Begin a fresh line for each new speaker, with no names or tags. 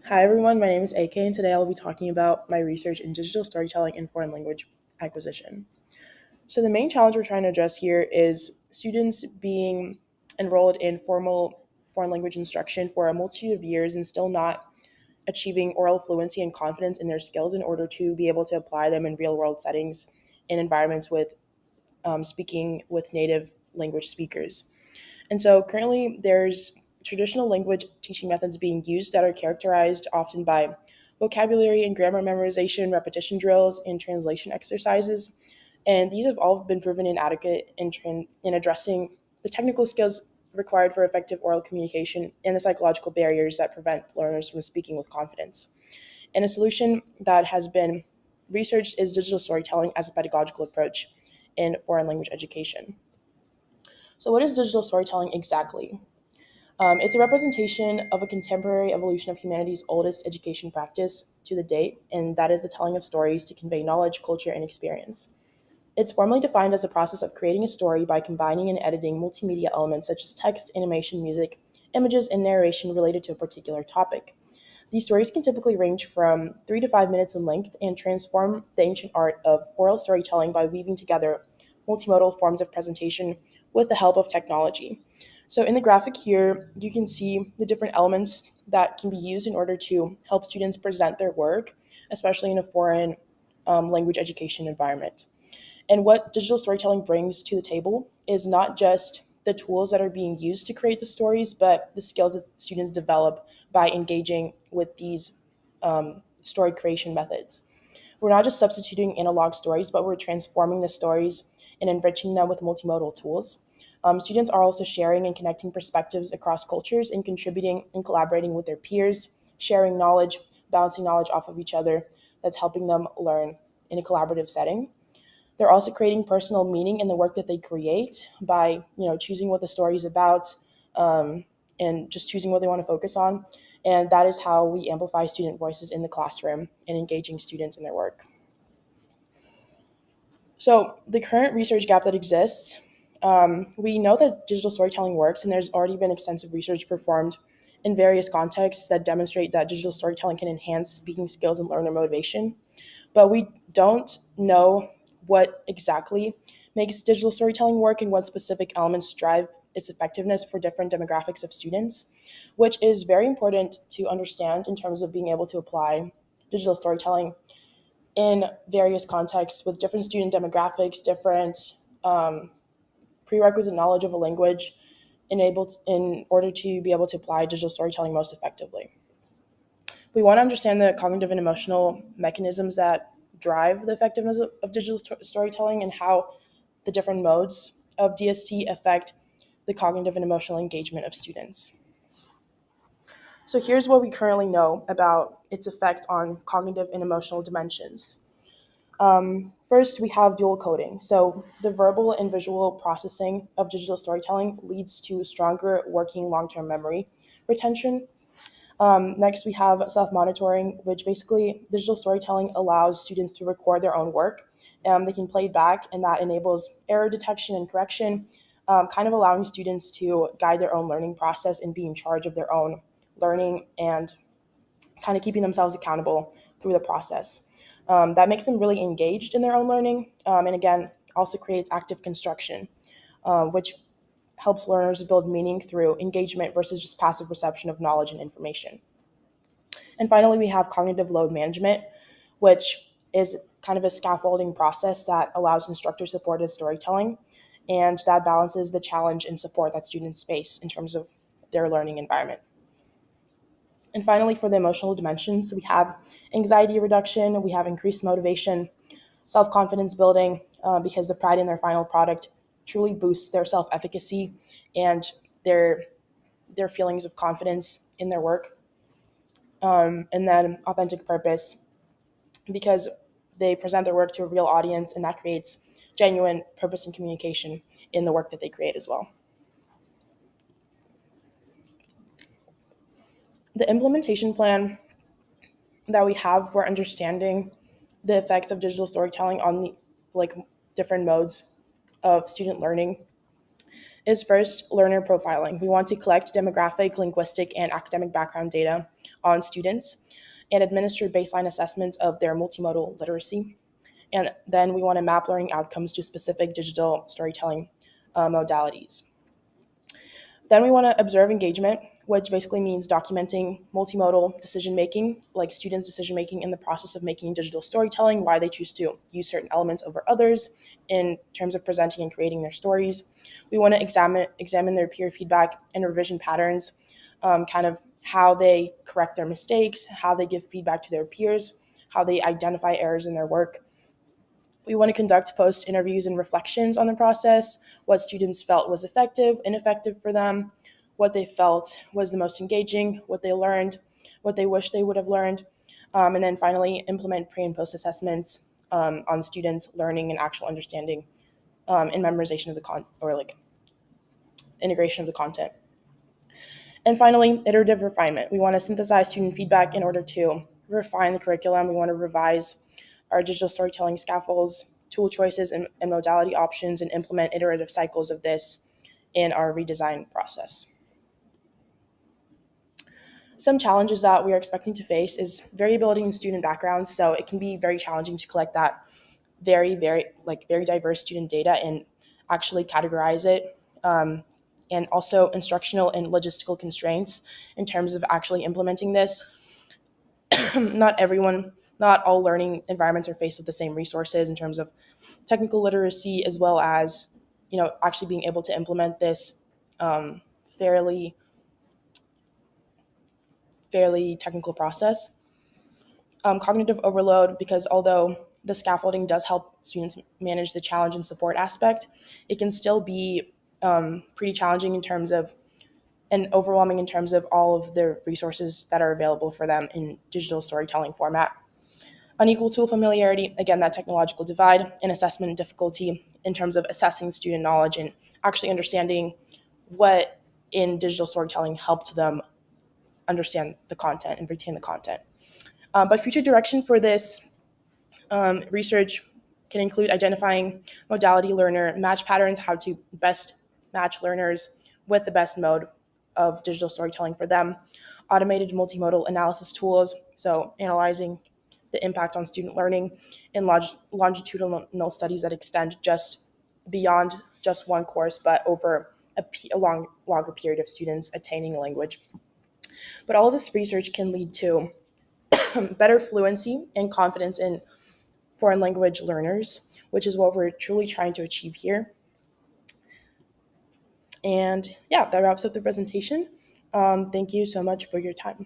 Hi everyone, my name is AK and today I'll be talking about my research in digital storytelling and foreign language acquisition. So the main challenge we're trying to address here is students being enrolled in formal foreign language instruction for a multitude of years and still not achieving oral fluency and confidence in their skills in order to be able to apply them in real world settings in environments with speaking with native language speakers. And so currently there's traditional language teaching methods being used that are characterized often by vocabulary and grammar memorization, repetition drills, and translation exercises. And these have all been proven inadequate in addressing the technical skills required for effective oral communication and the psychological barriers that prevent learners from speaking with confidence. And a solution that has been researched is digital storytelling as a pedagogical approach in foreign language education. So, what is digital storytelling exactly? It's a representation of a contemporary evolution of humanity's oldest education practice to the date, and that is the telling of stories to convey knowledge, culture, and experience. It's formally defined as a process of creating a story by combining and editing multimedia elements such as text, animation, music, images, and narration related to a particular topic. These stories can typically range from 3 to 5 minutes in length and transform the ancient art of oral storytelling by weaving together multimodal forms of presentation with the help of technology. So, in the graphic here, you can see the different elements that can be used in order to help students present their work, especially in a foreign language education environment. And what digital storytelling brings to the table is not just the tools that are being used to create the stories, but the skills that students develop by engaging with these story creation methods. We're not just substituting analog stories, but we're transforming the stories and enriching them with multimodal tools. Students are also sharing and connecting perspectives across cultures and contributing and collaborating with their peers, sharing knowledge, bouncing knowledge off of each other that's helping them learn in a collaborative setting. They're also creating personal meaning in the work that they create by, choosing what the story is about, and just choosing what they want to focus on. And that is how we amplify student voices in the classroom and engaging students in their work. So the current research gap that exists, we know that digital storytelling works, and there's already been extensive research performed in various contexts that demonstrate that digital storytelling can enhance speaking skills and learner motivation. But we don't know what exactly makes digital storytelling work and what specific elements drive its effectiveness for different demographics of students, which is very important to understand in terms of being able to apply digital storytelling in various contexts with different student demographics, different um, prerequisite knowledge of a language enabled in order to be able to apply digital storytelling most effectively. We want to understand the cognitive and emotional mechanisms that drive the effectiveness of digital storytelling and how the different modes of DST affect the cognitive and emotional engagement of students. So here's what we currently know about its effect on cognitive and emotional dimensions. First, we have dual coding. So the verbal and visual processing of digital storytelling leads to stronger working long-term memory retention. Next, we have self-monitoring, which basically digital storytelling allows students to record their own work. They can play back, and that enables error detection and correction, kind of allowing students to guide their own learning process and be in charge of their own learning and kind of keeping themselves accountable through the process. That makes them really engaged in their own learning, and again, also creates active construction, which helps learners build meaning through engagement versus just passive reception of knowledge and information. And finally, we have cognitive load management, which is kind of a scaffolding process that allows instructor supported storytelling, and that balances the challenge and support that students face in terms of their learning environment. And finally, for the emotional dimensions, we have anxiety reduction, we have increased motivation, self confidence building, because the pride in their final product truly boosts their self efficacy and their their feelings of confidence in their work. And then authentic purpose, because they present their work to a real audience, and that creates genuine purpose and communication in the work that they create as well. The implementation plan that we have for understanding the effects of digital storytelling on the like different modes of student learning is first learner profiling. We want to collect demographic, linguistic, and academic background data on students and administer baseline assessments of their multimodal literacy. And then we want to map learning outcomes to specific digital storytelling modalities. Then we want to observe engagement, which basically means documenting multimodal decision making, like students' decision making in the process of making digital storytelling, why they choose to use certain elements over others in terms of presenting and creating their stories. We want to examine their peer feedback and revision patterns, kind of how they correct their mistakes, how they give feedback to their peers, how they identify errors in their work. We want to conduct post interviews and reflections on the process, what students felt was effective, ineffective for them, what they felt was the most engaging, what they learned, what they wish they would have learned, and then finally implement pre and post assessments on students' learning and actual understanding and memorization of the or like integration of the content. And finally, iterative refinement. We want to synthesize student feedback in order to refine the curriculum. We want to revise our digital storytelling scaffolds, tool choices, and modality options, and implement iterative cycles of this in our redesign process. Some challenges that we are expecting to face is variability in student backgrounds. So it can be very challenging to collect that very diverse student data and actually categorize it. And also instructional and logistical constraints in terms of actually implementing this. Not all learning environments are faced with the same resources in terms of technical literacy, as well as actually being able to implement this um, fairly fairly technical process. Cognitive overload, because although the scaffolding does help students manage the challenge and support aspect, it can still be pretty challenging in terms of and overwhelming in terms of all of the resources that are available for them in digital storytelling format. Unequal tool familiarity, again, that technological divide, and assessment difficulty in terms of assessing student knowledge and actually understanding what in digital storytelling helped them understand the content and retain the content. But future direction for this research can include identifying modality learner match patterns, how to best match learners with the best mode of digital storytelling for them, automated multimodal analysis tools, so analyzing the impact on student learning, and longitudinal studies that extend just beyond just one course, but over a longer period of students attaining a language. But all of this research can lead to better fluency and confidence in foreign language learners, which is what we're truly trying to achieve here. And yeah, that wraps up the presentation. Thank you so much for your time.